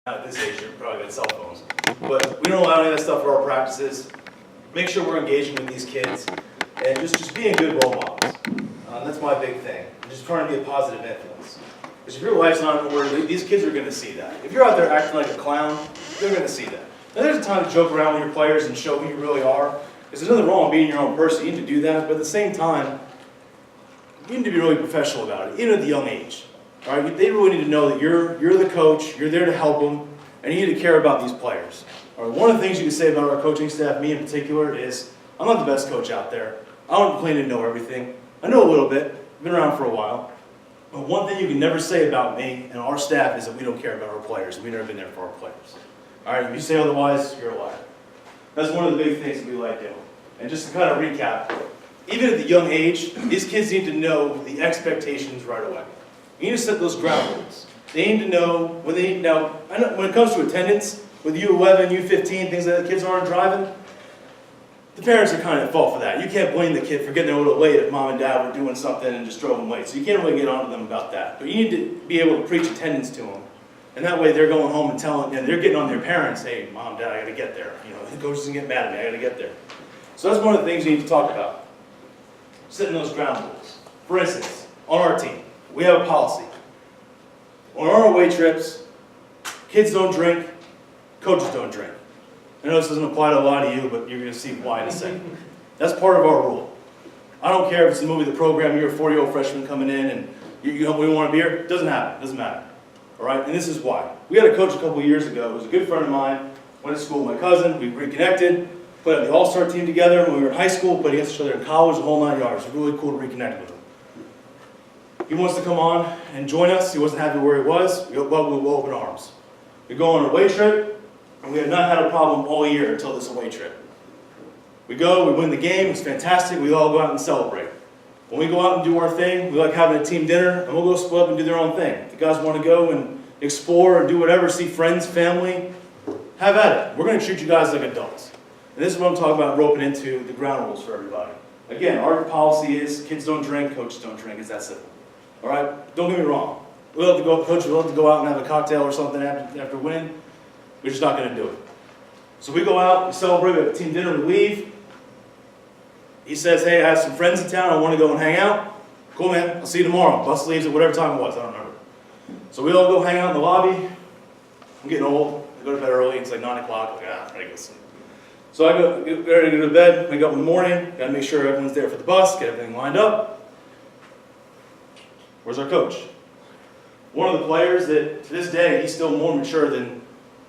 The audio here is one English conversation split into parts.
At this age, you're probably got cell phones. But we don't allow any of that stuff for our practices. Make sure we're engaging with these kids and just being good role models. That's my big thing. Just trying to be a positive influence. Because if your life's not in order, these kids are going to see that. If you're out there acting like a clown, they're going to see that. Now, there's a time to joke around with your players and show who you really are. Because there's nothing wrong with being your own person. You need to do that. But at the same time, you need to be really professional about it, even at the young age. All right? They really need to know that you're the coach, you're there to help them, and you need to care about these players. All right? One of the things you can say about our coaching staff, me in particular, is I'm not the best coach out there. I don't claim to know everything. I know a little bit. I've been around for a while. But one thing you can never say about me and our staff is that we don't care about our players. We've never been there for our players. All right? If you say otherwise, you're a liar. That's one of the big things that we like doing. And just to kind of recap, even at the young age, these kids need to know the expectations right away. You need to set those ground rules. They need to know when they now. I know when it comes to attendance with U11, U15, things like that, kids aren't driving. The parents are kind of at fault for that. You can't blame the kid for getting there a little late if mom and dad were doing something and just drove them late. So you can't really get on to them about that. But you need to be able to preach attendance to them, and that way they're going home and telling, and they're getting on their parents. Hey, mom, dad, I got to get there. You know, the coach doesn't get mad at me. I got to get there. So that's one of the things you need to talk about. Setting those ground rules. For instance, on our team, we have a policy. On our away trips, kids don't drink, coaches don't drink. I know this doesn't apply to a lot of you, but you're going to see why in a second. That's part of our rule. I don't care if it's a movie, the program, you're a 40-year-old freshman coming in and we want a beer. It doesn't happen. It doesn't matter. All right? And this is why. We had a coach a couple of years ago who was a good friend of mine, went to school with my cousin, we reconnected, put the all-star team together when we were in high school, put against each other in college, the whole 9 yards. It was really cool to reconnect with him. He wants to come on and join us. He wasn't happy where he was. We welcome with open arms. We go on an away trip, and we have not had a problem all year until this away trip. We go, we win the game, it's fantastic, we all go out and celebrate. When we go out and do our thing, we like having a team dinner, and we'll go split up and do their own thing. If the guys want to go and explore or do whatever, see friends, family, have at it. We're going to treat you guys like adults. And this is what I'm talking about, roping into the ground rules for everybody. Again, our policy is kids don't drink, coaches don't drink. It's that simple. All right? Don't get me wrong. We'll have to go, coach, we'll have to go out and have a cocktail or something after winning. We're just not going to do it. So we go out, we celebrate, we have a team dinner, we leave. He says, hey, I have some friends in town, I want to go and hang out. Cool, man, I'll see you tomorrow. Bus leaves at whatever time it was, I don't remember. So we all go hang out in the lobby. I'm getting old. I go to bed early, it's like 9 o'clock. I'm like, ready to go sleep. So I get ready to go to bed, wake up in the morning, got to make sure everyone's there for the bus, get everything lined up. Where's our coach? One of the players that, to this day, he's still more mature than,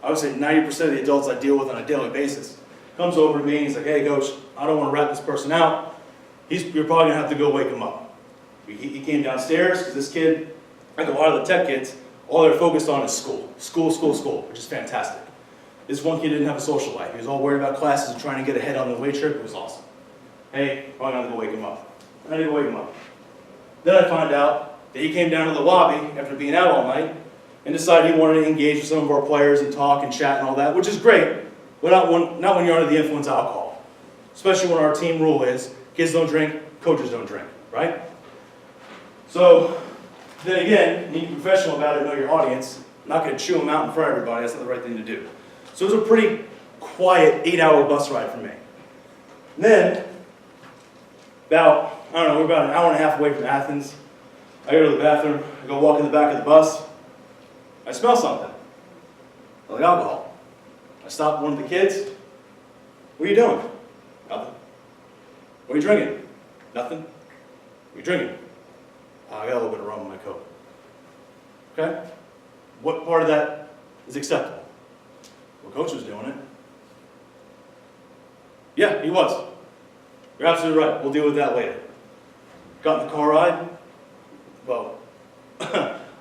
I would say, 90% of the adults I deal with on a daily basis. Comes over to me and he's like, hey, coach, I don't want to rat this person out. You're probably going to have to go wake him up. He came downstairs because this kid, like a lot of the tech kids, all they're focused on is school. School, school, school, which is fantastic. This one kid didn't have a social life. He was all worried about classes and trying to get ahead on the away trip. It was awesome. Hey, probably going to go wake him up. I need to wake him up. Then I find out that he came down to the lobby after being out all night and decided he wanted to engage with some of our players and talk and chat and all that, which is great, but not when you're under the influence of alcohol. Especially when our team rule is kids don't drink, coaches don't drink, right? So, then again, you need to be professional about it, know your audience. I'm not going to chew them out in front of everybody, that's not the right thing to do. So it was a pretty quiet 8-hour bus ride for me. And then, we're about an hour and a half away from Athens. I go to the bathroom, I go walk in the back of the bus. I smell something, like alcohol. I stop one of the kids. What are you doing? Nothing. What are you drinking? Nothing. What are you drinking? I got a little bit of rum in my coat. Okay? What part of that is acceptable? Well, coach was doing it. Yeah, he was. You're absolutely right. We'll deal with that later. Got in the car ride. Well,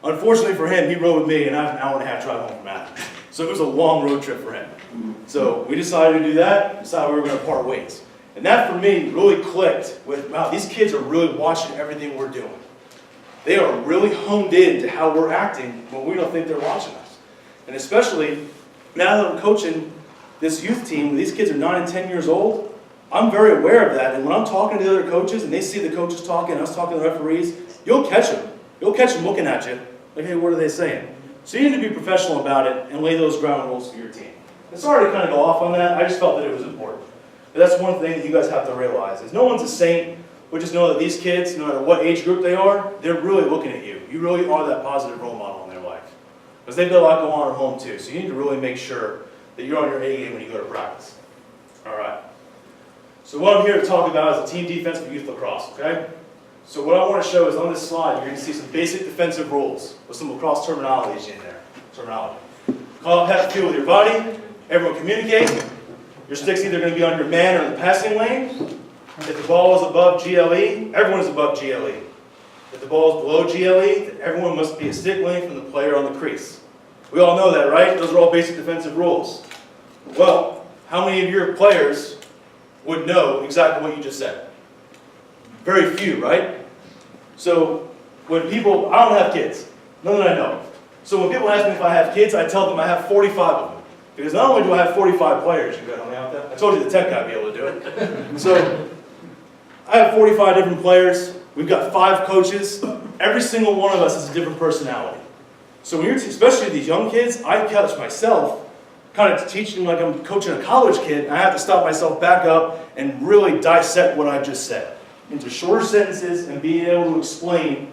unfortunately for him, he rode with me, and I have an hour and a half drive home from Athens. So it was a long road trip for him. So we decided to do that, decided we were going to part ways. And that, for me, really clicked with, wow, these kids are really watching everything we're doing. They are really honed in to how we're acting when we don't think they're watching us. And especially, now that I'm coaching this youth team, these kids are 9 and 10 years old, I'm very aware of that. And when I'm talking to the other coaches, and they see the coaches talking, and us talking to the referees, you'll catch them. You'll catch them looking at you, like, hey, what are they saying? So you need to be professional about it and lay those ground rules for your team. And sorry to kind of go off on that, I just felt that it was important. But that's one thing that you guys have to realize, is no one's a saint, but just know that these kids, no matter what age group they are, they're really looking at you. You really are that positive role model in their life. Because they've got a lot going on at home too, so you need to really make sure that you're on your A game when you go to practice. All right. So what I'm here to talk about is the team defense for youth lacrosse, okay? So what I want to show is on this slide, you're going to see some basic defensive rules with some lacrosse terminology in there. Call up half the field with your body, everyone communicate. Your stick's either going to be on your man or in the passing lane. If the ball is above GLE, everyone is above GLE. If the ball is below GLE, then everyone must be a stick length from the player on the crease. We all know that, right? Those are all basic defensive rules. Well, how many of your players would know exactly what you just said? Very few, right? So when people, I don't have kids, none that I know. So when people ask me if I have kids, I tell them I have 45 of them. Because not only do I have 45 players, you got me out there. I told you the tech guy would be able to do it. So I have 45 different players. We've got 5 coaches. Every single one of us has a different personality. So when you're, especially these young kids, I catch myself kind of teaching like I'm coaching a college kid, and I have to stop myself back up and really dissect what I just said into shorter sentences and being able to explain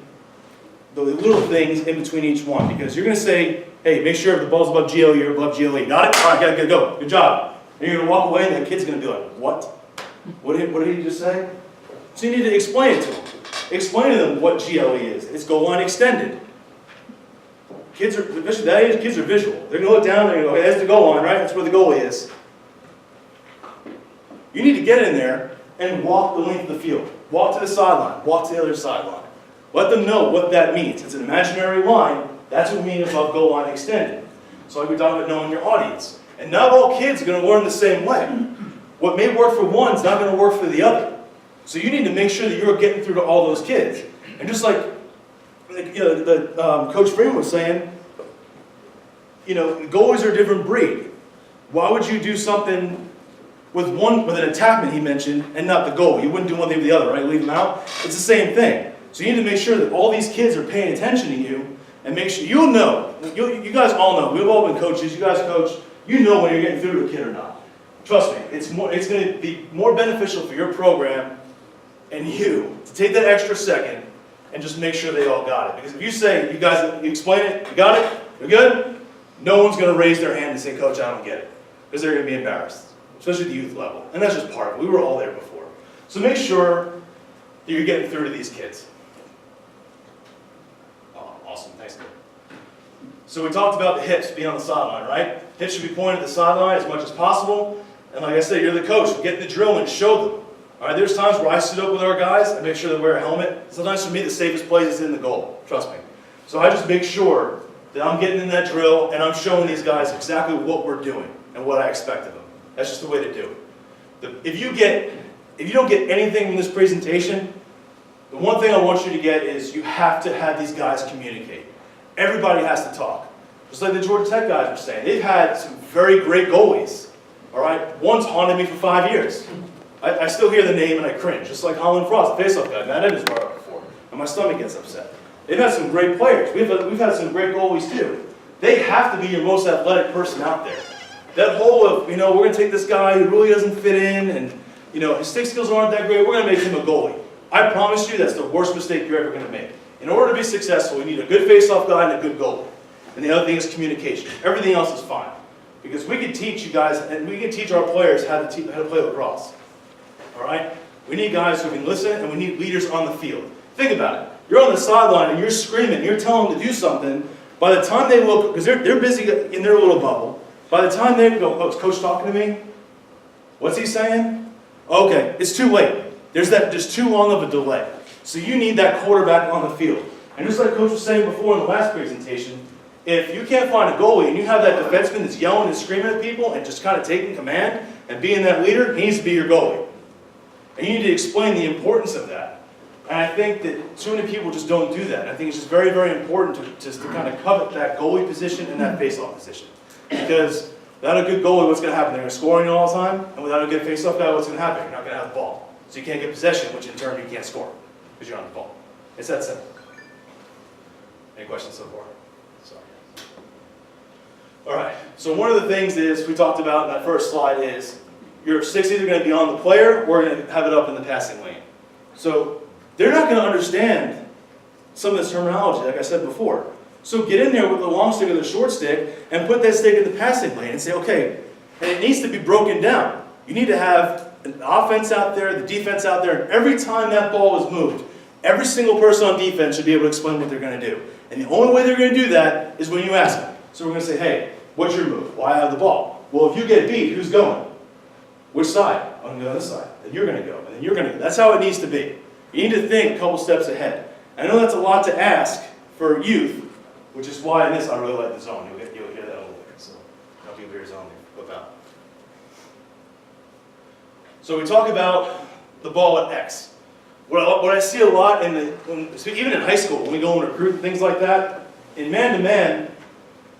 the little things in between each one. Because you're going to say, hey, make sure if the ball's above GLE, you're above GLE. Got it? All right, gotta go. Good job. And you're going to walk away, and the kid's going to be like, what? What did he just say? So you need to explain it to them. Explain to them what GLE is. It's goal line extended. Kids are, especially that age, kids are visual. They're going to look down, they're going to go, okay, that's the goal line, right? That's where the goalie is. You need to get in there and walk the length of the field. Walk to the sideline. Walk to the other sideline. Let them know what that means. It's an imaginary line. That's what we mean above goal line extended. So like we talked about knowing your audience. And not all kids are going to learn the same way. What may work for one is not going to work for the other. So you need to make sure that you're getting through to all those kids. And just like Coach Freeman was saying, goalies are a different breed. Why would you do something with an attackman he mentioned and not the goal? You wouldn't do one thing or the other, right? Leave them out. It's the same thing. So you need to make sure that all these kids are paying attention to you and make sure you'll know. You guys all know. We've all been coaches. You guys coach. You know when you're getting through to a kid or not. Trust me. It's going to be more beneficial for your program and you to take that extra second and just make sure they all got it. Because if you say, you explain it, you got it, you're good, no one's going to raise their hand and say, Coach, I don't get it. Because they're going to be embarrassed, especially at the youth level. And that's just part of it. We were all there before. So make sure that you're getting through to these kids. Oh, awesome. Thanks, Coach. So we talked about the hips being on the sideline, right? Hips should be pointed at the sideline as much as possible. And like I said, you're the coach. Get in the drill and show them. All right, there's times where I sit up with our guys and make sure they wear a helmet. Sometimes for me, the safest place is in the goal. Trust me. So I just make sure that I'm getting in that drill and I'm showing these guys exactly what we're doing and what I expect of them. That's just the way to do it. If you don't get anything from this presentation, the one thing I want you to get is you have to have these guys communicate. Everybody has to talk. Just like the Georgia Tech guys were saying. They've had some very great goalies. All right, one's haunted me for 5 years. I still hear the name and I cringe, just like Holland Frost, the face-off guy. Matt Evans brought up before, and my stomach gets upset. They've had some great players. We've had some great goalies too. They have to be your most athletic person out there. That whole of, we're going to take this guy who really doesn't fit in, and his stick skills aren't that great, we're going to make him a goalie. I promise you that's the worst mistake you're ever going to make. In order to be successful, you need a good face-off guy and a good goalie. And the other thing is communication. Everything else is fine. Because we can teach you guys, and we can teach our players how to play lacrosse. All right? We need guys who can listen, and we need leaders on the field. Think about it. You're on the sideline, and you're screaming, you're telling them to do something. By the time they look, because they're busy in their little bubble, by the time they go, oh, is Coach talking to me? What's he saying? Okay, it's too late. There's too long of a delay. So you need that quarterback on the field. And just like Coach was saying before in the last presentation, if you can't find a goalie and you have that defenseman that's yelling and screaming at people and just kind of taking command and being that leader, he needs to be your goalie. And you need to explain the importance of that. And I think that too many people just don't do that. I think it's just very, very important to kind of covet that goalie position and that face-off position. Because without a good goalie, what's going to happen? They're going to score on you all the time. And without a good face-off guy, what's going to happen? You're not going to have the ball. So you can't get possession, which in turn you can't score because you're on the ball. It's that simple. Any questions so far? Sorry. All right, so one of the things is, we talked about in that first slide is, your stick's either going to be on the player or going to have it up in the passing lane. So they're not going to understand some of this terminology, like I said before. So get in there with the long stick or the short stick and put that stick in the passing lane and say, okay, and it needs to be broken down. You need to have an offense out there, the defense out there, and every time that ball is moved, every single person on defense should be able to explain what they're going to do. And the only way they're going to do that is when you ask them. So we're going to say, hey, what's your move? Why have the ball? Well, if you get beat, who's going? Which side? I'm going to go this side. Then you're going to go. And then you're going to go. That's how it needs to be. You need to think a couple steps ahead. I know that's a lot to ask for youth, which is why in this I really like the zone. You'll hear that a little bit. So I'll give your zone flip out. So we talk about the ball at X. What I see a lot even in high school, when we go and recruit and things like that, in man-to-man,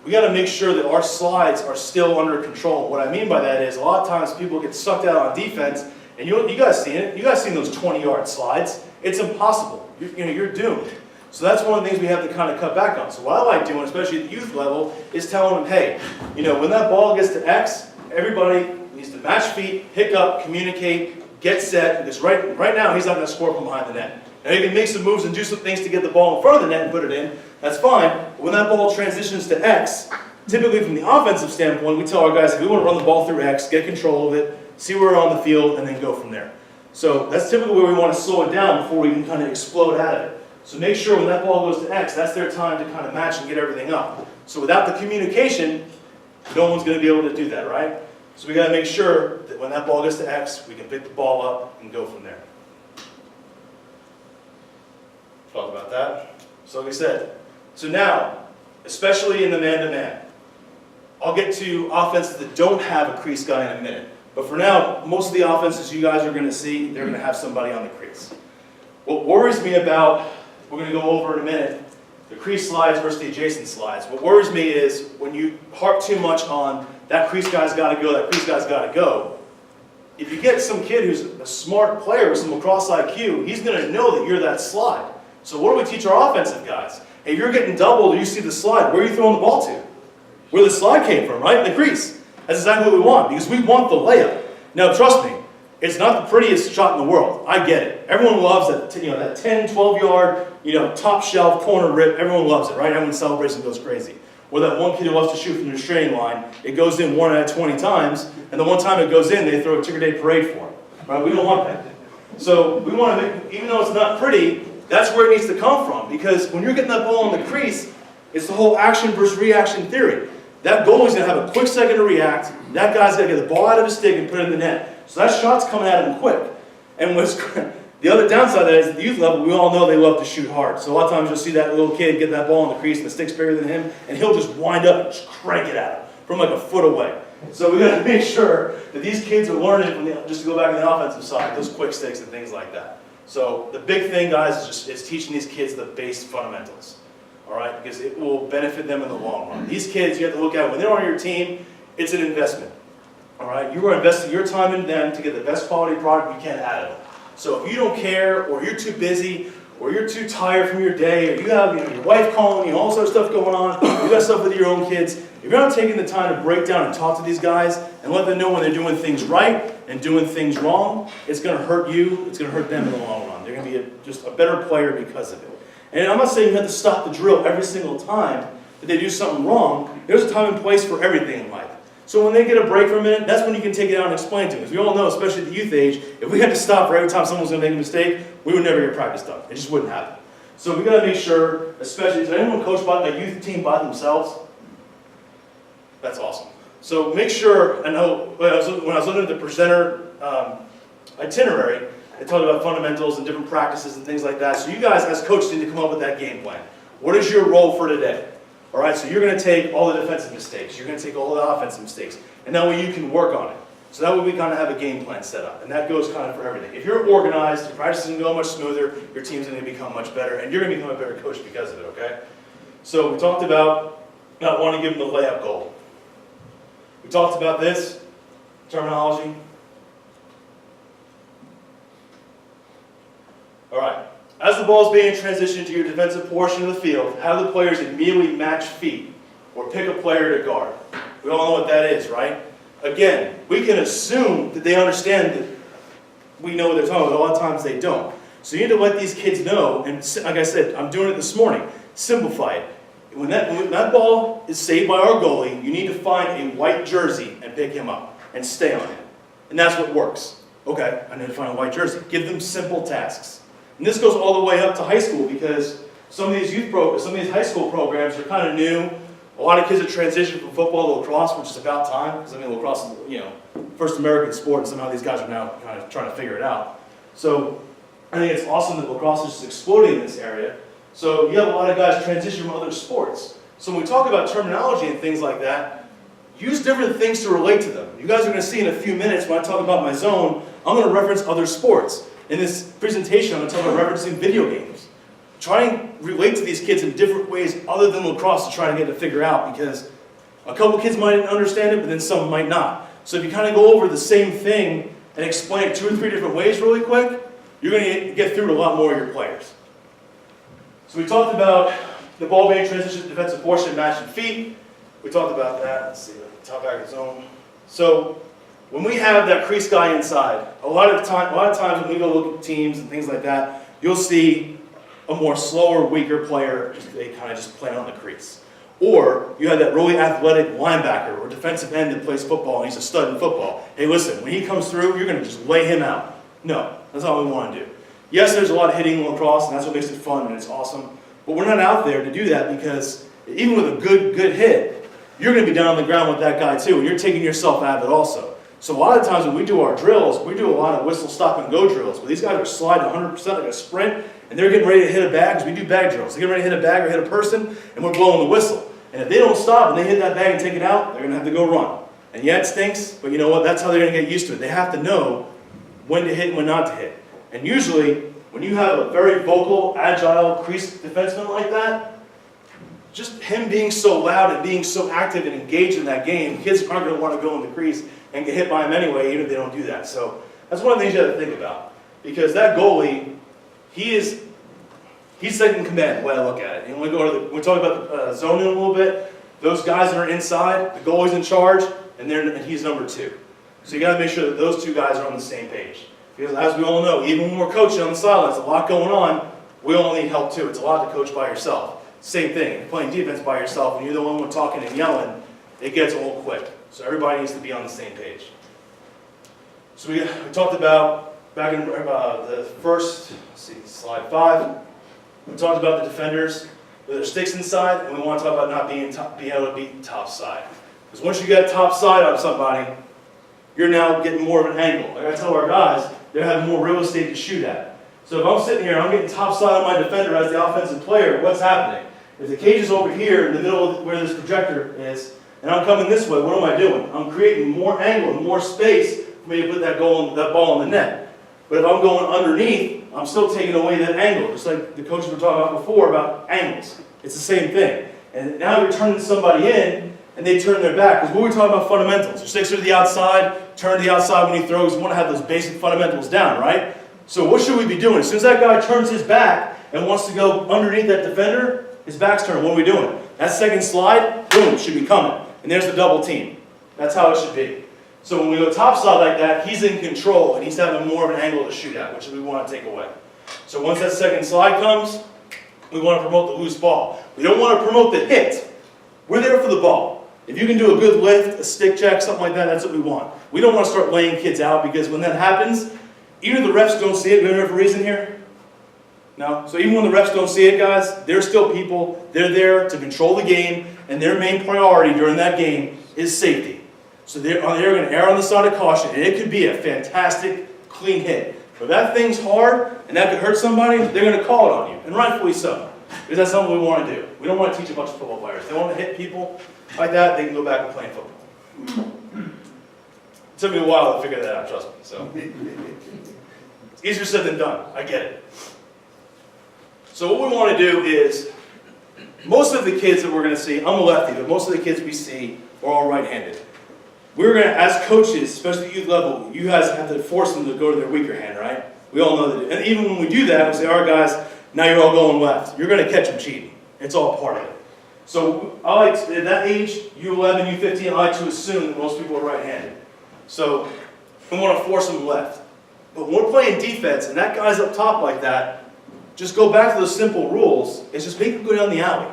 we got to make sure that our slides are still under control. What I mean by that is a lot of times people get sucked out on defense, and you guys seen it. You guys seen those 20-yard slides. It's impossible. You're doomed. So that's one of the things we have to kind of cut back on. So what I like doing, especially at the youth level, is telling them, hey, when that ball gets to X, everybody needs to match feet, pick up, communicate, get set, because right now he's not going to score from behind the net. Now you can make some moves and do some things to get the ball in front of the net and put it in. That's fine. But when that ball transitions to X, typically from the offensive standpoint, we tell our guys, if we want to run the ball through X, get control of it, see where we're on the field, and then go from there. So that's typically where we want to slow it down before we can kind of explode out of it. So make sure when that ball goes to X, that's their time to kind of match and get everything up. So without the communication, no one's going to be able to do that, right? So we got to make sure that when that ball gets to X, we can pick the ball up and go from there. Talk about that. So like I said, so now, especially in the man-to-man, I'll get to offenses that don't have a crease guy in a minute. But for now, most of the offenses you guys are going to see, they're going to have somebody on the crease. What worries me about, we're going to go over in a minute, the crease slides versus the adjacent slides. What worries me is when you harp too much on that crease guy's got to go, that crease guy's got to go. If you get some kid who's a smart player with some lacrosse IQ, he's going to know that you're that slide. So what do we teach our offensive guys? Hey, you're getting doubled or you see the slide, where are you throwing the ball to? Where the slide came from, right? The crease. That's exactly what we want, because we want the layup. Now, trust me, it's not the prettiest shot in the world. I get it. Everyone loves that, that 10, 12-yard, top shelf corner rip. Everyone loves it, right? Everyone celebrates and goes crazy. Or that one kid who loves to shoot from the restraining line, it goes in 1 out of 20 times, and the one time it goes in, they throw a ticker day parade for him. Right? We don't want that. So we want to make, even though it's not pretty, that's where it needs to come from. Because when you're getting that ball in the crease, it's the whole action versus reaction theory. That goalie's going to have a quick second to react. That guy's got to get the ball out of his stick and put it in the net. So that shot's coming at him quick. And the other downside of that is at the youth level, we all know they love to shoot hard. So a lot of times you'll see that little kid get that ball in the crease and the stick's bigger than him, and he'll just wind up and just crank it at him from like a foot away. So we got to make sure that these kids are learning from just to go back to the offensive side, those quick sticks and things like that. So the big thing, guys, is teaching these kids the base fundamentals. All right, because it will benefit them in the long run. These kids, you have to look at when they're on your team, it's an investment. All right, you are investing your time in them to get the best quality product you can out of them. So if you don't care, or you're too busy, or you're too tired from your day, or you have your wife calling you, all sorts of stuff going on, you got stuff with your own kids, if you're not taking the time to break down and talk to these guys and let them know when they're doing things right and doing things wrong, it's going to hurt you, it's going to hurt them in the long run. They're going to be just a better player because of it. And I'm not saying you have to stop the drill every single time that they do something wrong. There's a time and place for everything in life. So when they get a break for a minute, that's when you can take it out and explain to them. Because we all know, especially at the youth age, if we had to stop for every time someone's going to make a mistake, we would never get practice done. It just wouldn't happen. So we got to make sure, especially, is anyone coached by a youth team by themselves? That's awesome. So make sure, I know, when I was looking at the presenter itinerary, they talked about fundamentals and different practices and things like that. So you guys, as coaches, need to come up with that game plan. What is your role for today? All right, so you're going to take all the defensive mistakes. You're going to take all the offensive mistakes. And that way you can work on it. So that way we kind of have a game plan set up. And that goes kind of for everything. If you're organized, your practice is going to go much smoother, your team's going to become much better, and you're going to become a better coach because of it, okay? So we talked about not wanting to give them the layup goal. We talked about this terminology. All right. As the ball is being transitioned to your defensive portion of the field, how do the players immediately match feet or pick a player to guard? We all know what that is, right? Again, we can assume that they understand that we know what they're talking about, but a lot of times they don't. So you need to let these kids know, and like I said, I'm doing it this morning, simplify it. When that ball is saved by our goalie, you need to find a white jersey and pick him up and stay on him. And that's what works. Okay, I need to find a white jersey. Give them simple tasks. And this goes all the way up to high school because some of these high school programs are kind of new. A lot of kids have transitioned from football to lacrosse, which is about time, because I mean lacrosse is, first American sport, and somehow these guys are now kind of trying to figure it out. So I think it's awesome that lacrosse is just exploding in this area. So you have a lot of guys transition from other sports. So when we talk about terminology and things like that, use different things to relate to them. You guys are going to see in a few minutes when I talk about my zone, I'm going to reference other sports. In this presentation, I'm going to talk about referencing video games. Try and relate to these kids in different ways other than lacrosse to try and get to figure out, because a couple kids might understand it, but then some might not. So if you kind of go over the same thing and explain it 2 or 3 different ways really quick, you're going to get through to a lot more of your players. So we talked about the ball being transitioned to defensive portion and matching feet. We talked about that. Let's see, top back of the zone. So when we have that crease guy inside, a lot of times when we go look at teams and things like that, you'll see a more slower, weaker player. They kind of just play on the crease. Or you have that really athletic linebacker or defensive end that plays football and he's a stud in football. Hey, listen, when he comes through, you're going to just lay him out. No, that's not what we want to do. Yes, there's a lot of hitting in lacrosse, and that's what makes it fun and it's awesome. But we're not out there to do that because even with a good hit, you're going to be down on the ground with that guy too, and you're taking yourself out of it also. So a lot of times when we do our drills, we do a lot of whistle, stop, and go drills, where these guys are sliding 100% like a sprint, and they're getting ready to hit a bag, because we do bag drills. They're getting ready to hit a bag or hit a person, and we're blowing the whistle. And if they don't stop and they hit that bag and take it out, they're going to have to go run. And yeah, it stinks, but you know what? That's how they're going to get used to it. They have to know when to hit and when not to hit. And usually, when you have a very vocal, agile, crease defenseman like that, just him being so loud and being so active and engaged in that game, kids aren't going to want to go in the crease and get hit by him anyway, even if they don't do that. So that's one of the things you have to think about. Because that goalie, he's second in command, the way I look at it. And when we talk about the zone in a little bit, those guys that are inside, the goalie's in charge, and he's number 2. So you got to make sure that those 2 guys are on the same page. Because as we all know, even when we're coaching on the sidelines, a lot going on, we all need help too. It's a lot to coach by yourself. Same thing, if you're playing defense by yourself and you're the one talking and yelling, it gets old quick. So everybody needs to be on the same page. So we talked about, back in the first, let's see, slide 5, we talked about the defenders with their sticks inside, and we want to talk about not being able to beat top side. Because once you get top side on somebody, you're now getting more of an angle. Like I tell our guys, they're having more real estate to shoot at. So if I'm sitting here and I'm getting top side on my defender as the offensive player, what's happening? If the cage is over here in the middle of where this projector is, and I'm coming this way, what am I doing? I'm creating more angle and more space for me to put that ball in the net. But if I'm going underneath, I'm still taking away that angle, just like the coaches were talking about before about angles. It's the same thing. And now you're turning somebody in, and they turn their back. Because what we're talking about fundamentals. Your sticks are to the outside, turn to the outside when he throws. You want to have those basic fundamentals down, right? So what should we be doing? As soon as that guy turns his back and wants to go underneath that defender, his back's turned. What are we doing? That second slide, boom, should be coming. And there's the double team. That's how it should be. So when we go top side like that, he's in control, and he's having more of an angle to shoot at, which we want to take away. So once that second slide comes, we want to promote the loose ball. We don't want to promote the hit. We're there for the ball. If you can do a good lift, a stick check, something like that, that's what we want. We don't want to start laying kids out, because when that happens, even if the refs don't see it, we have a reason here? No? So even when the refs don't see it, guys, they're still people. They're there to control the game, and their main priority during that game is safety. So they're going to err on the side of caution, and it could be a fantastic, clean hit. But if that thing's hard, and that could hurt somebody, they're going to call it on you, and rightfully so. Because that's something we want to do. We don't want to teach a bunch of football players. If they want to hit people like that, they can go back and play football. It took me a while to figure that out, trust me. So it's easier said than done. I get it. So what we want to do is, most of the kids that we're going to see, I'm a lefty, but most of the kids we see are all right-handed. We're going to, as coaches, especially at youth level, you guys have to force them to go to their weaker hand, right? We all know that. And even when we do that, we say, all right, guys, now you're all going left. You're going to catch them cheating. It's all part of it. So I like, at that age, U11, U15, I like to assume that most people are right-handed. So we want to force them left. But when we're playing defense and that guy's up top like that, just go back to those simple rules. It's just make him go down the alley.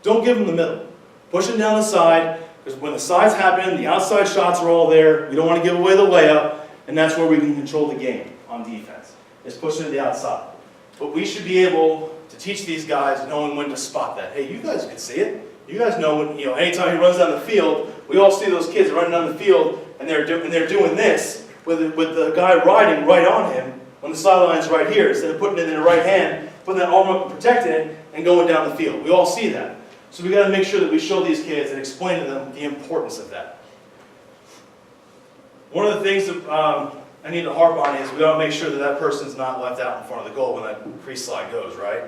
Don't give him the middle. Push him down the side, because when the side's happening, the outside shots are all there. We don't want to give away the layup, and that's where we can control the game on defense, is pushing to the outside. But we should be able to teach these guys knowing when to spot that. Hey, you guys can see it. You guys know when, anytime he runs down the field, we all see those kids running down the field, and they're doing this with the guy riding right on him when the sideline's right here, instead of putting it in the right hand, putting that arm up and protecting it, and going down the field. We all see that. So we got to make sure that we show these kids and explain to them the importance of that. One of the things that I need to harp on is we got to make sure that that person's not left out in front of the goal when that crease slide goes, right?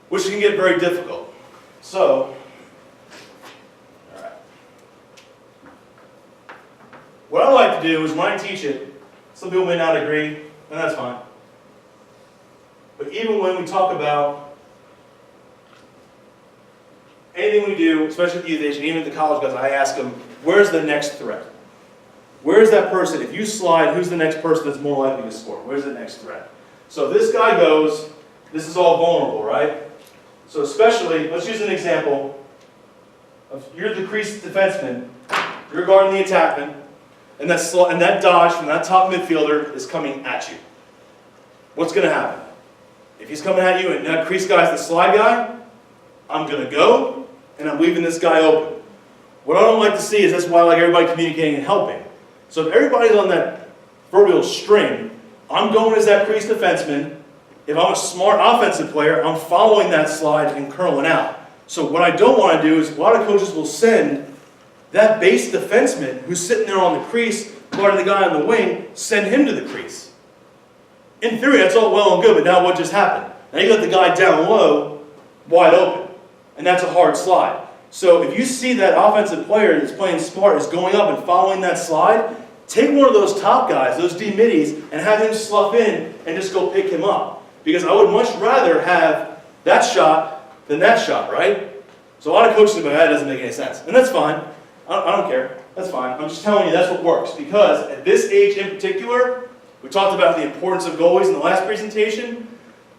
Which can get very difficult. So, all right. What I like to do is when I teach it, some people may not agree, and that's fine. But even when we talk about anything we do, especially at the youth age, and even at the college guys, I ask them, where's the next threat? Where's that person? If you slide, who's the next person that's more likely to score? Where's the next threat? So if this guy goes, this is all vulnerable, right? So especially, let's use an example of you're the crease defenseman, you're guarding the attackman, and that dodge from that top midfielder is coming at you. What's going to happen? If he's coming at you and that crease guy's the slide guy, I'm going to go, and I'm leaving this guy open. What I don't like to see is that's why I like everybody communicating and helping. So if everybody's on that proverbial string, I'm going as that crease defenseman. If I'm a smart offensive player, I'm following that slide and curling out. So what I don't want to do is a lot of coaches will send that base defenseman who's sitting there on the crease, guarding the guy on the wing, send him to the crease. In theory, that's all well and good, but now what just happened? Now you got the guy down low, wide open. And that's a hard slide. So if you see that offensive player that's playing smart is going up and following that slide, take one of those top guys, those D-middies, and have him slough in and just go pick him up. Because I would much rather have that shot than that shot, right? So a lot of coaches are like, that doesn't make any sense. And that's fine. I don't care. That's fine. I'm just telling you that's what works. Because at this age in particular, we talked about the importance of goalies in the last presentation.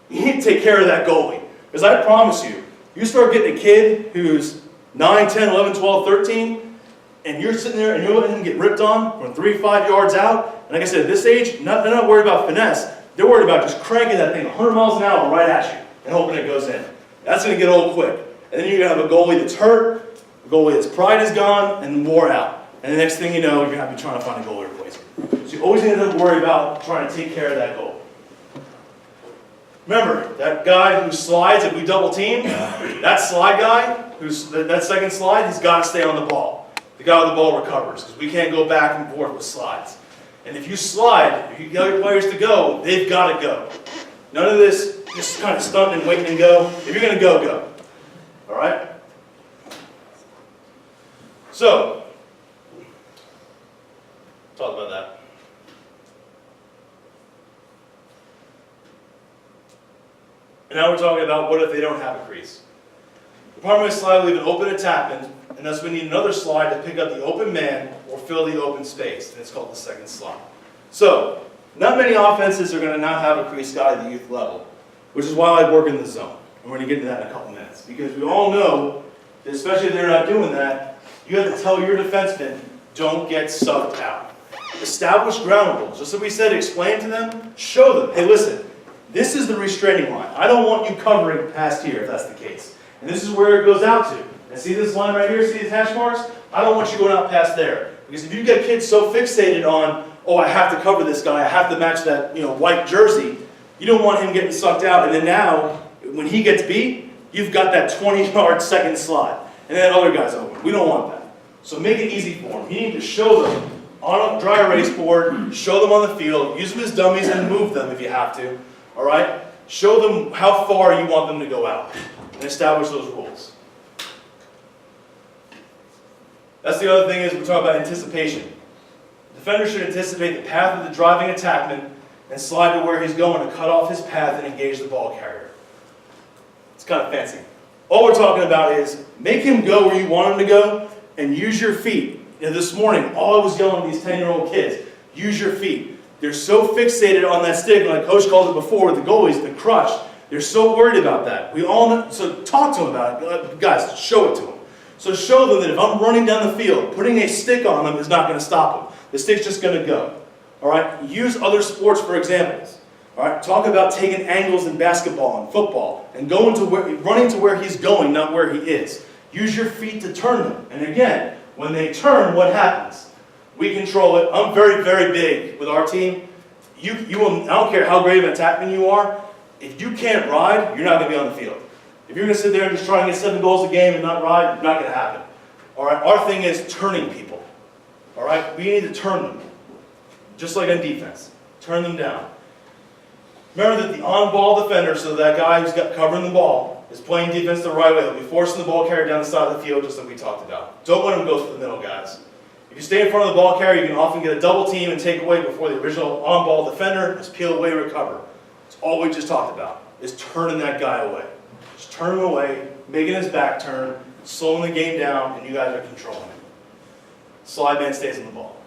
You need to take care of that goalie. Because I promise you, you start getting a kid who's 9, 10, 11, 12, 13, and you're sitting there and you're letting him get ripped on from 3, 5 yards out. And like I said, at this age, they're not worried about finesse. They're worried about just cranking that thing 100 miles an hour right at you and hoping it goes in. That's going to get old quick. And then you're going to have a goalie that's hurt, a goalie that's pride is gone, and wore out. And the next thing you know, you're going to have to be trying to find a goalie replacement. So you always need to worry about trying to take care of that goal. Remember, that guy who slides, if we double team, that slide guy, that second slide, he's got to stay on the ball. The guy with the ball recovers, because we can't go back and forth with slides. And if you slide, if you get your players to go, they've got to go. None of this just kind of stunting and waiting and go. If you're going to go, go. All right? So, talk about that. And now we're talking about what if they don't have a crease. The primary slide will leave an open attackman, and thus we need another slide to pick up the open man or fill the open space, and it's called the second slide. So, not many offenses are going to not have a crease guy at the youth level, which is why I work in the zone. And we're going to get into that in a couple minutes. Because we all know that especially if they're not doing that, you have to tell your defensemen, don't get sucked out. Establish ground rules. Just like we said, explain to them, show them, hey listen, this is the restraining line. I don't want you covering past here if that's the case. And this is where it goes out to. And see this line right here, see these hash marks? I don't want you going out past there. Because if you get kids so fixated on, oh, I have to cover this guy, I have to match that white jersey, you don't want him getting sucked out. And then now, when he gets beat, you've got that 20-yard second slide. And then other guy's open. We don't want that. So make it easy for them. You need to show them on a dry erase board, show them on the field, use them as dummies and move them if you have to. All right? Show them how far you want them to go out and establish those rules. That's the other thing is we're talking about anticipation. The defender should anticipate the path of the driving attackman and slide to where he's going to cut off his path and engage the ball carrier. It's kind of fancy. All we're talking about is make him go where you want him to go and use your feet. You know, this morning, all I was yelling at these 10-year-old kids, use your feet. They're so fixated on that stick, like Coach called it before, the goalies, the crutch. They're so worried about that. We all know, so talk to them about it. Guys, show it to them. So show them that if I'm running down the field, putting a stick on them is not going to stop them. The stick's just going to go. All right? Use other sports for examples. All right? Talk about taking angles in basketball and football and running to where he's going, not where he is. Use your feet to turn them. And again, when they turn, what happens? We control it. I'm very, very big with our team. You will, I don't care how great of an attackman you are, if you can't ride, you're not going to be on the field. If you're going to sit there and just try and get 7 goals a game and not ride, it's not going to happen. All right? Our thing is turning people. All right? We need to turn them. Just like on defense. Turn them down. Remember that the on-ball defender, so that guy who's got covering the ball, is playing defense the right way. They'll be forcing the ball carrier down the side of the field, just like we talked about. Don't let him go through the middle, guys. If you stay in front of the ball carrier, you can often get a double team and take away before the original on-ball defender is peel away, recover. It's all we just talked about, is turning that guy away. Just turn him away, making his back turn, slowing the game down, and you guys are controlling it. Slide man stays on the ball.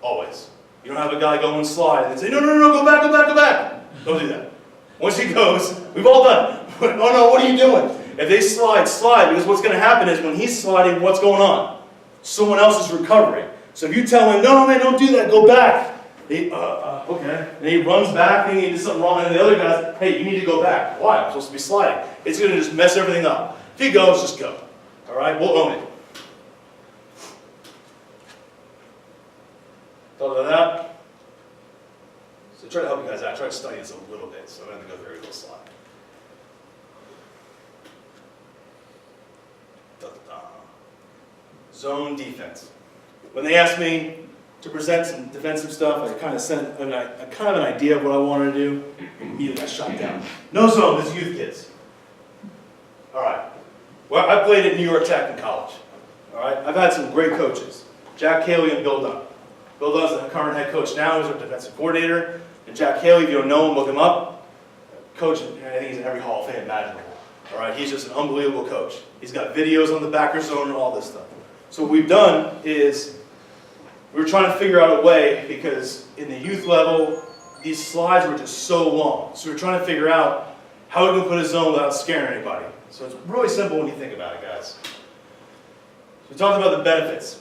Always. You don't have a guy go and slide and say, no, go back, go back, go back. Don't do that. Once he goes, we've all done it. Oh no, what are you doing? If they slide, because what's going to happen is when he's sliding, what's going on? Someone else is recovering. So if you tell him, no, man, don't do that, go back. Okay. And he runs back, thinking he did something wrong, and the other guy's, hey, you need to go back. Why? I'm supposed to be sliding. It's going to just mess everything up. If he goes, just go. All right? We'll own it. Thought about that? So try to help you guys out. Try to study this a little bit, so I'm going to go through a little slide. Zone defense. When they asked me to present some defensive stuff, I kind of sent an idea of what I wanted to do. Immediately got shot down. No zone, this is youth kids. All right. Well, I played at New York Tech in college. All right. I've had some great coaches. Jack Haley and Bill Dunn. Bill Dunn's the current head coach now. He's our defensive coordinator. And Jack Haley, if you don't know him, look him up. Coach, I think he's in every Hall of Fame imaginable. All right. He's just an unbelievable coach. He's got videos on the backer zone and all this stuff. So what we've done is we're trying to figure out a way, because in the youth level, these slides were just so long. So we're trying to figure out how we can put a zone without scaring anybody. So it's really simple when you think about it, guys. So we talked about the benefits.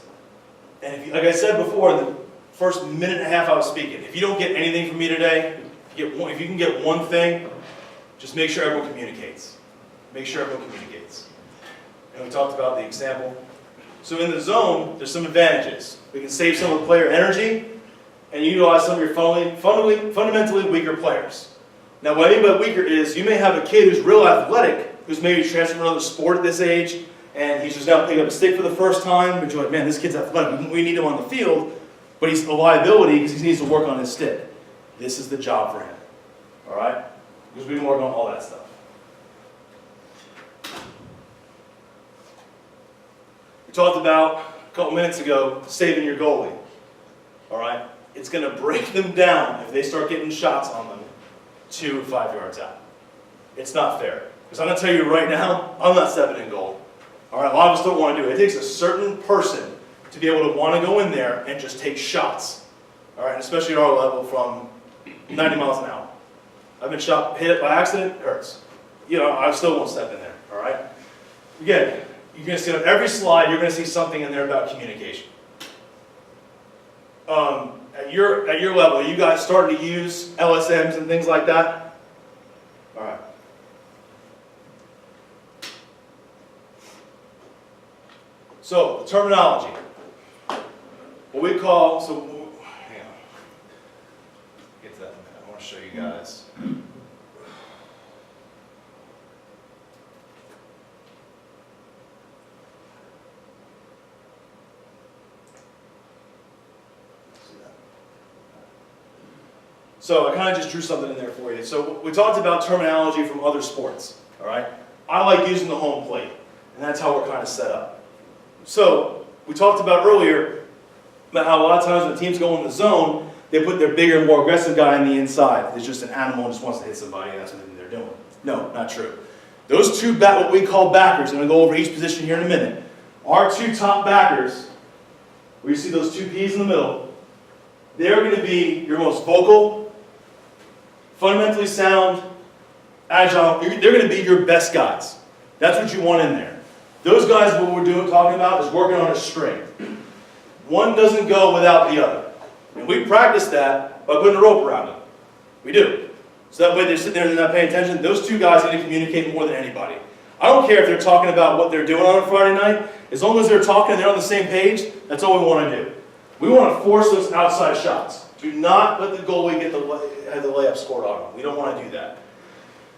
And if you, like I said before, in the first minute and a half I was speaking, if you don't get anything from me today, if you can get one thing, just make sure everyone communicates. Make sure everyone communicates. And we talked about the example. So in the zone, there's some advantages. We can save some of the player energy and utilize some of your fundamentally weaker players. Now what I mean by weaker is you may have a kid who's real athletic, who's maybe transferred to another sport at this age, and he's just now picking up a stick for the first time, but you're like, man, this kid's athletic. We need him on the field, but he's a liability because he needs to work on his stick. This is the job for him. All right? Because we can work on all that stuff. We talked about a couple minutes ago saving your goalie. All right? It's going to break them down if they start getting shots on them 2 or 5 yards out. It's not fair. Because I'm going to tell you right now, I'm not stepping in goal. All right? A lot of us don't want to do it. It takes a certain person to be able to want to go in there and just take shots. All right? Especially at our level from 90 miles an hour. I've been hit by accident, it hurts. You know, I still won't step in there. All right? Again, you're going to see on every slide, you're going to see something in there about communication. At your level, are you guys starting to use LSMs and things like that? All right. So, the terminology. What we call, hang on. Get to that in a minute. I want to show you guys. So I kind of just drew something in there for you. So we talked about terminology from other sports, all right? I like using the home plate, and that's how we're kind of set up. So we talked about earlier about how a lot of times when teams go in the zone, they put their bigger, more aggressive guy on the inside. It's just an animal and just wants to hit somebody, and that's what they're doing. No, not true. Those two, what we call backers, I'm going to go over each position here in a minute. Our two top backers, where you see those two P's in the middle, they're going to be your most vocal, fundamentally sound, agile. They're going to be your best guys. That's what you want in there. Those guys, what we're talking about is working on a string. One doesn't go without the other. And we practice that by putting a rope around them. We do. So that way they're sitting there and they're not paying attention. Those two guys need to communicate more than anybody. I don't care if they're talking about what they're doing on a Friday night. As long as they're talking and they're on the same page, that's all we want to do. We want to force those outside shots. Do not let the goalie have the layup scored on them. We don't want to do that.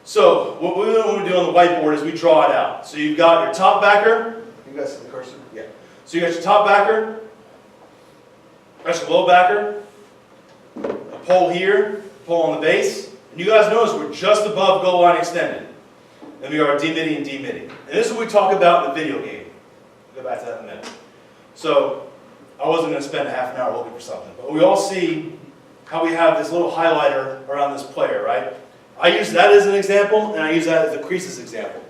So what we want to do on the whiteboard is we draw it out. So you've got your top backer. You guys see the cursor? Yeah. So you got your top backer. That's your low backer. A pole here. Pole on the base. And you guys notice we're just above goal line extended. Then we are D-midi and D-midi. And this is what we talk about in the video game. We'll go back to that in a minute. So I wasn't going to spend a half an hour looking for something. But we all see how we have this little highlighter around this player, right? I use that as an example, and I use that as the creases example.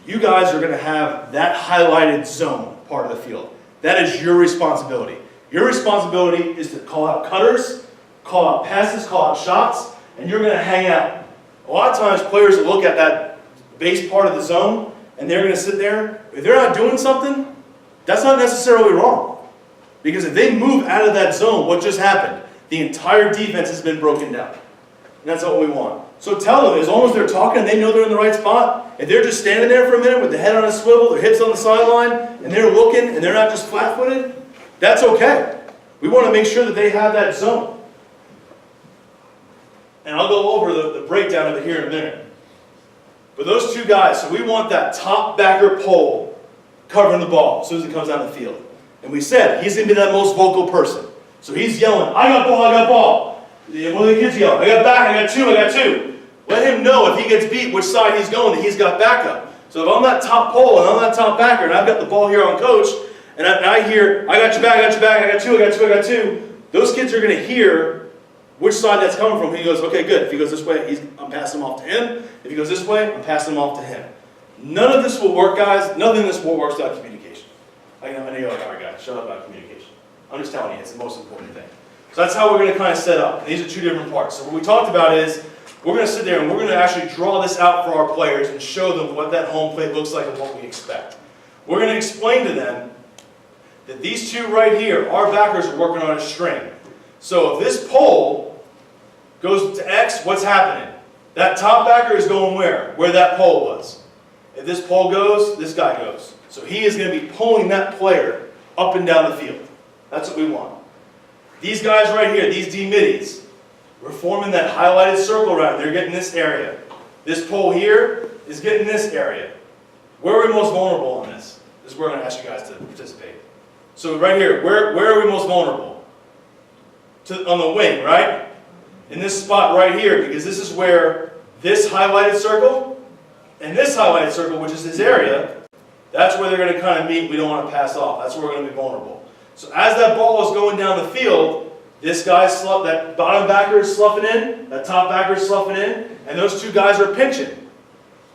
You guys are going to have that highlighted zone part of the field. That is your responsibility. Your responsibility is to call out cutters, call out passes, call out shots, and you're going to hang out. A lot of times players will look at that base part of the zone, and they're going to sit there. If they're not doing something, that's not necessarily wrong. Because if they move out of that zone, what just happened? The entire defense has been broken down. And that's what we want. So tell them, as long as they're talking and they know they're in the right spot, if they're just standing there for a minute with the head on a swivel, their hips on the sideline, and they're looking and they're not just flat-footed, that's okay. We want to make sure that they have that zone. And I'll go over the breakdown of it here in a minute. But those two guys, so we want that top backer pole covering the ball as soon as it comes down the field. And we said, he's going to be that most vocal person. So he's yelling, I got ball, I got ball. One of the kids yell, I got back, I got two, I got two. Let him know if he gets beat which side he's going, that he's got backup. So if I'm that top pole and I'm that top backer and I've got the ball here on coach, and I hear, I got your back, I got your back, I got two, I got two, I got two, those kids are going to hear which side that's coming from. He goes, okay, good. If he goes this way, I'm passing him off to him. If he goes this way, I'm passing him off to him. None of this will work, guys. Nothing in this world works without communication. I know you're like, all right, guys, shut up about communication. I'm just telling you, it's the most important thing. So that's how we're going to kind of set up. And these are two different parts. So what we talked about is we're going to sit there and we're going to actually draw this out for our players and show them what that home plate looks like and what we expect. We're going to explain to them that these two right here, our backers are working on a string. So if this pole goes to X, what's happening? That top backer is going where? Where that pole was. If this pole goes, this guy goes. So he is going to be pulling that player up and down the field. That's what we want. These guys right here, these D-middies, we're forming that highlighted circle around. They're getting this area. This pole here is getting this area. Where are we most vulnerable on this? This is where we're going to ask you guys to participate. So right here, where are we most vulnerable? On the wing, right? In this spot right here, because this is where this highlighted circle and this highlighted circle, which is this area, that's where they're going to kind of meet. We don't want to pass off. That's where we're going to be vulnerable. So as that ball is going down the field, this guy's that bottom backer is sloughing in, that top backer is sloughing in, and those two guys are pinching.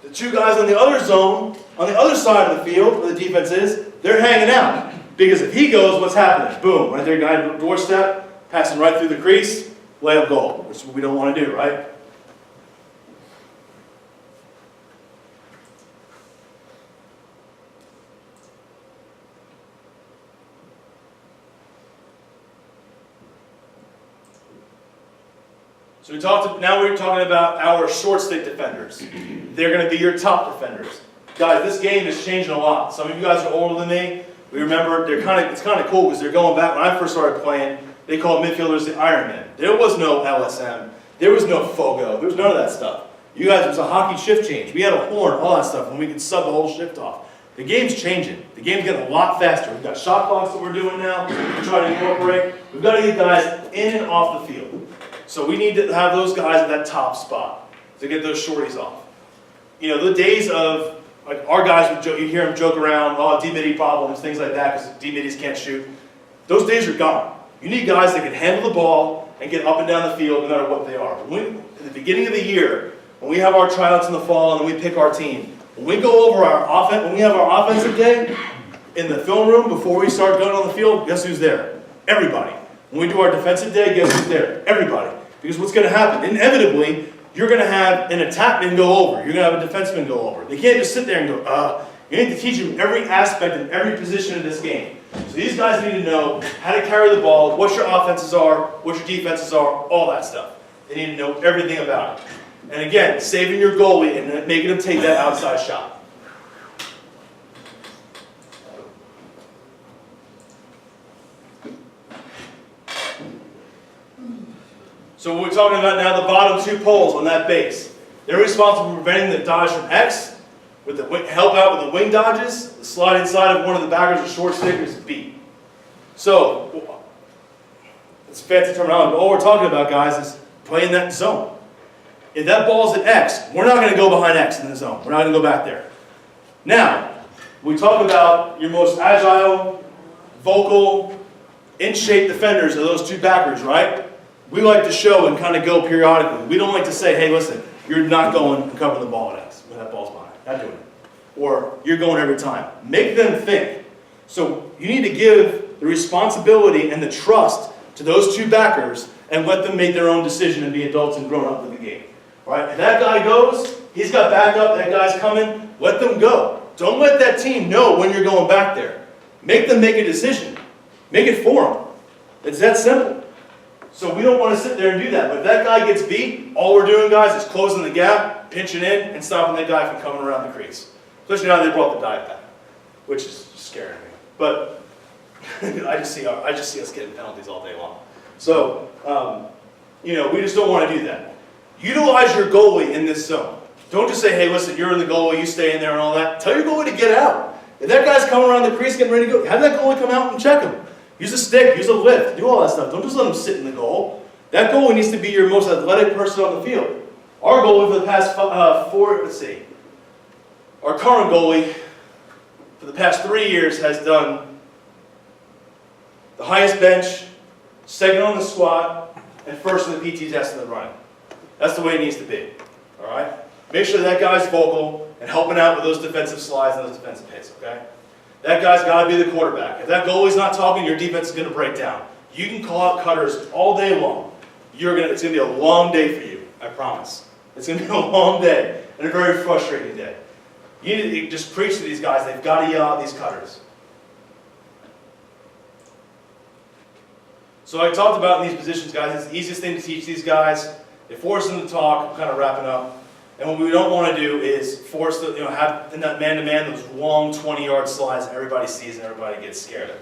The two guys on the other zone, on the other side of the field, where the defense is, they're hanging out. Because if he goes, what's happening? Boom, right there, guy doorstep. Passing right through the crease, layup goal, which is what we don't want to do, right? So now we're talking about our short stick defenders. They're going to be your top defenders. Guys, this game is changing a lot. Some of you guys are older than me. We remember it's kind of cool because they're going back. When I first started playing, they called midfielders the Ironmen. There was no LSM. There was no FOGO. There was none of that stuff. You guys, it was a hockey shift change. We had a horn, all that stuff, and we could sub the whole shift off. The game's changing. The game's getting a lot faster. We've got shot clocks that we're doing now. We're trying to incorporate. We've got to get guys in and off the field. So we need to have those guys at that top spot to get those shorties off. You know, the days of, like, our guys would joke, you hear them joke around, oh, D-midi problems, things like that, because D-midis can't shoot. Those days are gone. You need guys that can handle the ball and get up and down the field no matter what they are. At the beginning of the year, when we have our tryouts in the fall and we pick our team, When we go over our offense, when we have our offensive day in the film room before we start going on the field, guess who's there? Everybody. When we do our defensive day, guess who's there? Everybody. Because what's going to happen? Inevitably, you're going to have an attackman go over. You're going to have a defenseman go over. They can't just sit there and go, You need to teach them every aspect and every position of this game. So these guys need to know how to carry the ball, what your offenses are, what your defenses are, all that stuff. They need to know everything about it. And again, saving your goalie and making him take that outside shot. So what we're talking about now, the bottom two poles on that base. They're responsible for preventing the dodge from X, with the help out with the wing dodges, the slide inside of one of the backers or short stick is B. So, it's fancy terminology, but all we're talking about, guys, is playing that zone. If that ball's at X, we're not going to go behind X in the zone. We're not going to go back there. Now, we talk about your most agile, vocal, in-shape defenders are those two backers, right? We like to show and kind of go periodically. We don't like to say, hey, listen, you're not going and covering the ball at X when that ball's behind. Not doing it. Or you're going every time. Make them think. So you need to give the responsibility and the trust to those two backers and let them make their own decision and be adults and grown up with the game. All right? If that guy goes, he's got backup, that guy's coming, let them go. Don't let that team know when you're going back there. Make them make a decision. Make it for them. It's that simple. So we don't want to sit there and do that. But if that guy gets beat, all we're doing, guys, is closing the gap, pinching in, and stopping that guy from coming around the crease. Especially now they brought the dive back, which is scaring me. But I just see us getting penalties all day long. So, we just don't want to do that. Utilize your goalie in this zone. Don't just say, hey, listen, you're in the goalie, you stay in there and all that. Tell your goalie to get out. If that guy's coming around the crease getting ready to go, have that goalie come out and check him. Use a stick, use a lift, do all that stuff. Don't just let him sit in the goal. That goalie needs to be your most athletic person on the field. Our goalie for the past our current goalie for the past 3 years has done the highest bench, second on the squat, and first in the PT test in the running. That's the way it needs to be. All right? Make sure that guy's vocal and helping out with those defensive slides and those defensive hits, okay? That guy's got to be the quarterback. If that goalie's not talking, your defense is going to break down. You can call out cutters all day long. It's going to be a long day for you, I promise. It's going to be a long day and a very frustrating day. You need to just preach to these guys. They've got to yell out these cutters. So I talked about in these positions, guys, it's the easiest thing to teach these guys. They force them to talk. I'm kind of wrapping up. And what we don't want to do is force them, have in that man-to-man those long 20-yard slides that everybody sees and everybody gets scared of.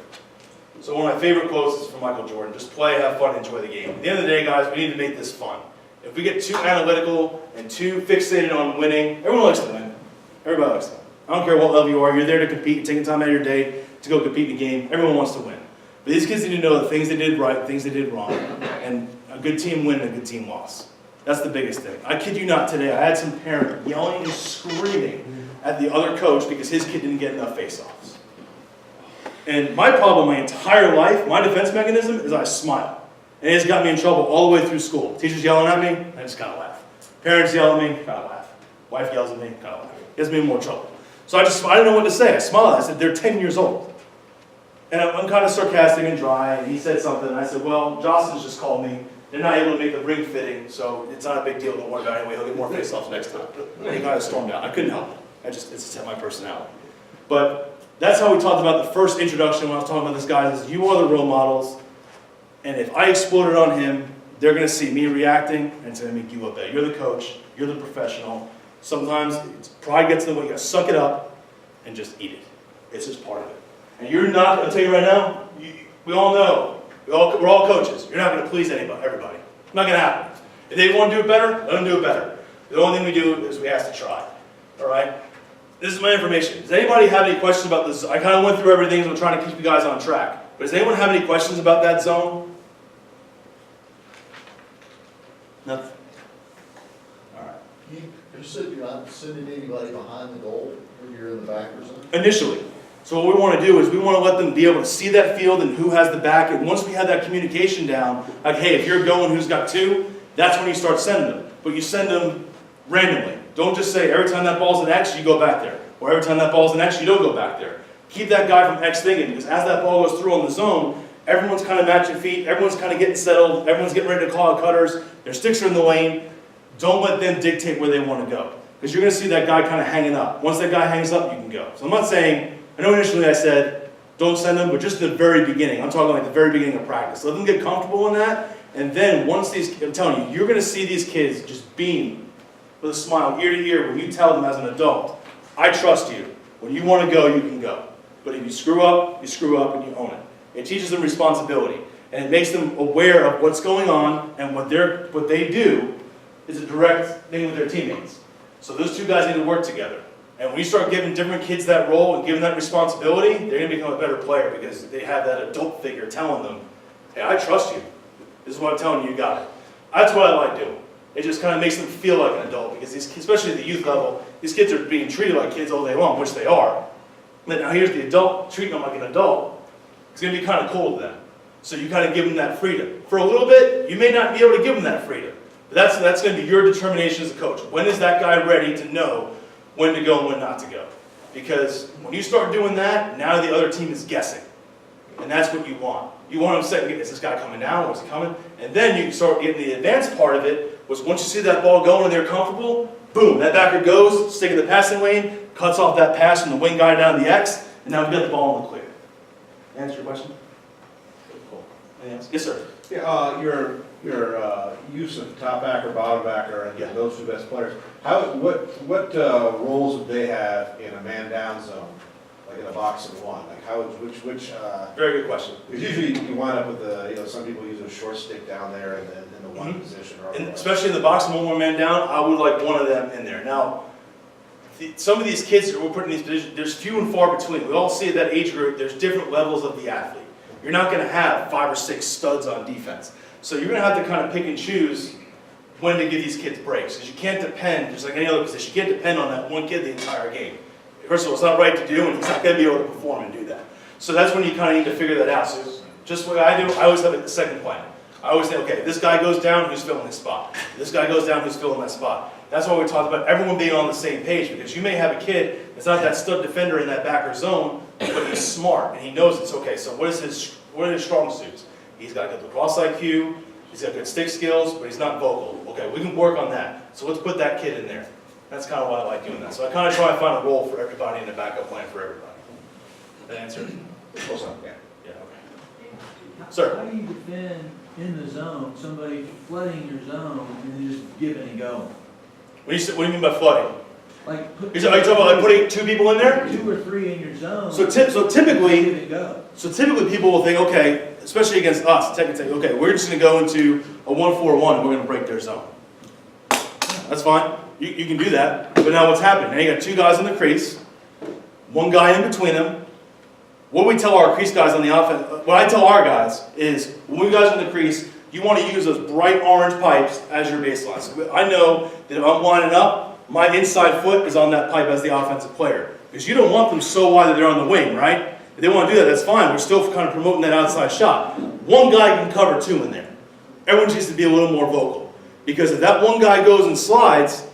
So one of my favorite quotes is from Michael Jordan: just play, have fun, enjoy the game. At the end of the day, guys, we need to make this fun. If we get too analytical and too fixated on winning, everyone likes to win. Everybody likes to win. I don't care what level you are. You're there to compete. You're taking time out of your day to go compete in a game. Everyone wants to win. But these kids need to know the things they did right, things they did wrong, and a good team win and a good team loss. That's the biggest thing. I kid you not, today I had some parent yelling and screaming at the other coach because his kid didn't get enough face-offs. And my problem my entire life, my defense mechanism, is I smile. And it's got me in trouble all the way through school. Teachers yelling at me, I just kind of laugh. Parents yell at me, kind of laugh. Wife yells at me, kind of laugh. Gets me in more trouble. So I didn't know what to say. I smiled. I said, they're 10 years old. And I'm kind of sarcastic and dry, and he said something, and I said, well, Jocelyn's just called me. They're not able to make the ring fitting, so it's not a big deal. Don't worry about it anyway. He'll get more face-offs next time. And he kind of stormed out. I couldn't help it. It's just my personality. But that's how we talked about the first introduction when I was talking about this guy, is you are the role models. And if I exploded on him, they're going to see me reacting, and it's going to make you look better. You're the coach. You're the professional. Sometimes pride gets in the way. You got to suck it up and just eat it. It's just part of it. And you're not, I'll tell you right now, we all know. We're all coaches. You're not going to please everybody. It's not going to happen. If they want to do it better, let them do it better. The only thing we do is we ask to try. All right? This is my information. Does anybody have any questions about this? I kind of went through everything, so I'm trying to keep you guys on track. But does anyone have any questions about that zone? Nothing? All right. You said you're not sending anybody behind the goal when you're in the backer zone? Initially. So what we want to do is we want to let them be able to see that field and who has the back. And once we have that communication down, like, hey, if you're going who's got two, that's when you start sending them. But you send them randomly. Don't just say every time that ball's an X, you go back there. Or every time that ball's an X, you don't go back there. Keep that guy from X thinking, because as that ball goes through on the zone, everyone's kind of matching feet, everyone's kind of getting settled, everyone's getting ready to call out cutters, their sticks are in the lane. Don't let them dictate where they want to go, because you're going to see that guy kind of hanging up. Once that guy hangs up, you can go. So I'm not saying, I know initially I said, don't send them, but just at the very beginning. I'm talking like the very beginning of practice. Let them get comfortable in that, and then once I'm telling you, you're going to see these kids just beam with a smile ear to ear when you tell them as an adult, I trust you. When you want to go, you can go. But if you screw up, and you own it. It teaches them responsibility, and it makes them aware of what's going on, and what they do is a direct thing with their teammates. So those two guys need to work together. And when you start giving different kids that role and giving that responsibility, they're going to become a better player because they have that adult figure telling them, hey, I trust you. This is what I'm telling you, you got it. That's what I like doing. It just kind of makes them feel like an adult, because these kids, especially at the youth level, these kids are being treated like kids all day long, which they are. But now here's the adult treating them like an adult. It's going to be kind of cool to them. So you kind of give them that freedom. For a little bit, you may not be able to give them that freedom. But that's going to be your determination as a coach. When is that guy ready to know when to go and when not to go? Because when you start doing that, now the other team is guessing. And that's what you want. You want them to say, is this guy coming down? What's he coming? And then you can start getting the advanced part of it, was once you see that ball going and they're comfortable, boom, that backer goes, stick in the passing lane, cuts off that pass from the wing guy down the X, and now we've got the ball in the clear. Answer your question? Cool. Anything else? Yes, sir. Yeah, your use of top backer, bottom backer, and Yeah. those two best players. What roles would they have in a man down zone, like in a box and one? Like which? Very good question. Because usually you wind up with some people use a short stick down there and then in the one position. Or And especially in the box and one more man down, I would like one of them in there. Now, some of these kids that we're putting in these positions, there's few and far between. We all see at that age group, there's different levels of the athlete. You're not going to have 5 or 6 studs on defense. So you're going to have to kind of pick and choose when to give these kids breaks. Because you can't depend, just like any other position, you can't depend on that one kid the entire game. First of all, it's not right to do, and he's not going to be able to perform and do that. So that's when you kind of need to figure that out. So just what I do, I always have a second plan. I always say, okay, this guy goes down, who's filling his spot? This guy goes down, who's filling that spot? That's why we talked about everyone being on the same page, because you may have a kid that's not that stud defender in that backer zone, but he's smart, and he knows it's okay. So what are his strong suits? He's got good lacrosse IQ, he's got good stick skills, but he's not vocal. Okay, we can work on that. So let's put that kid in there. That's kind of why I like doing that. So I kind of try and find a role for everybody and a backup plan for everybody. That answer? Close enough, yeah. Yeah, okay. Sir? How do you defend in the zone, somebody flooding your zone and then just giving and going? What do you mean by flooding? Like, Are you talking about like putting 2 people in there? 2 or 3 in your zone. So give typically it go. people will think, okay, especially against us, technically, okay, we're just going to go into a 1-4-1 and we're going to break their zone. That's fine. You can do that. But now what's happening? Now you got 2 guys in the crease, 1 guy in between them. What we tell our crease guys on the offense, what I tell our guys is, when we guys are in the crease, you want to use those bright orange pipes as your baseline. So I know that if I'm lining up, my inside foot is on that pipe as the offensive player. Because you don't want them so wide that they're on the wing, right? If they want to do that, that's fine. We're still kind of promoting that outside shot. 1 guy can cover 2 in there. Everyone needs to be a little more vocal. Because if that 1 guy goes and slides,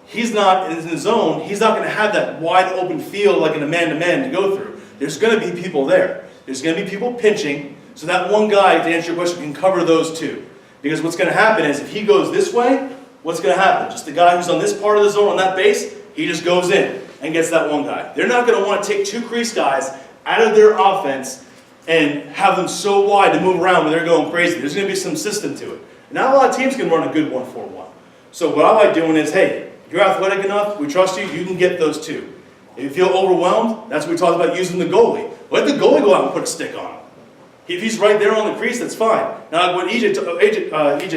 he's not in the zone, he's not going to have that wide open field like in a man-to-man to go through. There's going to be people there. There's going to be people pinching, so that 1 guy, to answer your question, can cover those 2. Because what's going to happen is, if he goes this way, what's going to happen? Just the guy who's on this part of the zone, on that base, he just goes in and gets that 1 guy. They're not going to want to take 2 crease guys out of their offense and have them so wide to move around when they're going crazy. There's going to be some system to it. Not a lot of teams can run a good 1-4-1. So what I like doing is, hey, you're athletic enough, we trust you, you can get those 2. If you feel overwhelmed, that's what we talked about, using the goalie. Let the goalie go out and put a stick on him. If he's right there on the crease, that's fine. Now, what EJ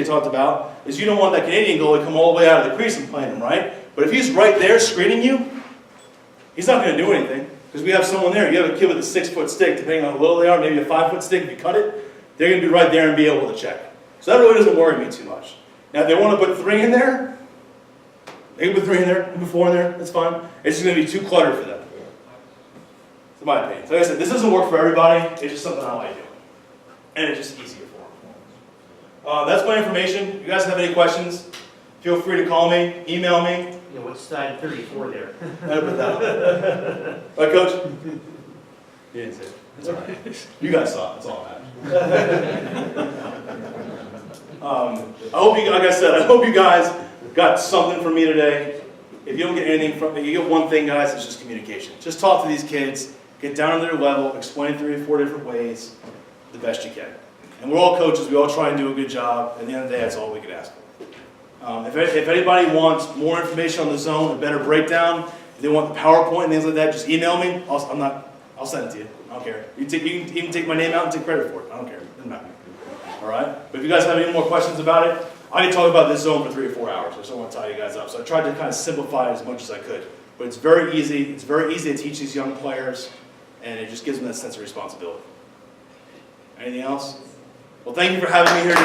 talked about is, you don't want that Canadian goalie come all the way out of the crease and playing him, right? But if he's right there screening you, he's not going to do anything, because we have someone there. You have a kid with a 6-foot stick, depending on how little they are, maybe a 5-foot stick. If you cut it, they're going to be right there and be able to check. So that really doesn't worry me too much. Now, if they want to put 3 in there, they can put 3 in there, they can put 4 in there, that's fine. It's just going to be too cluttered for them. That's my opinion. So like I said, this doesn't work for everybody. It's just something I like doing. And it's just easier for them. That's my information. If you guys have any questions, feel free to call me, email me. you know, which side of 34 there. Better put that on. Right, Coach? You didn't say it. That's all right. You guys saw it. That's all that matters. I hope you, like I said, I hope you guys got something from me today. If you don't get anything from me, you get one thing, guys, it's just communication. Just talk to these kids, get down to their level, explain 3 or 4 different ways, the best you can. And we're all coaches, we all try and do a good job. At the end of the day, that's all we can ask for. If anybody wants more information on the zone, a better breakdown, if they want the PowerPoint and things like that, just email me. I'll send it to you. I don't care. You can even take my name out and take credit for it. I don't care. It doesn't matter. All right? But if you guys have any more questions about it, I can talk about this zone for 3 or 4 hours. I just don't want to tie you guys up. So I tried to kind of simplify it as much as I could. But it's very easy. It's very easy to teach these young players, and it just gives them that sense of responsibility. Anything else? Well, thank you for having me here today.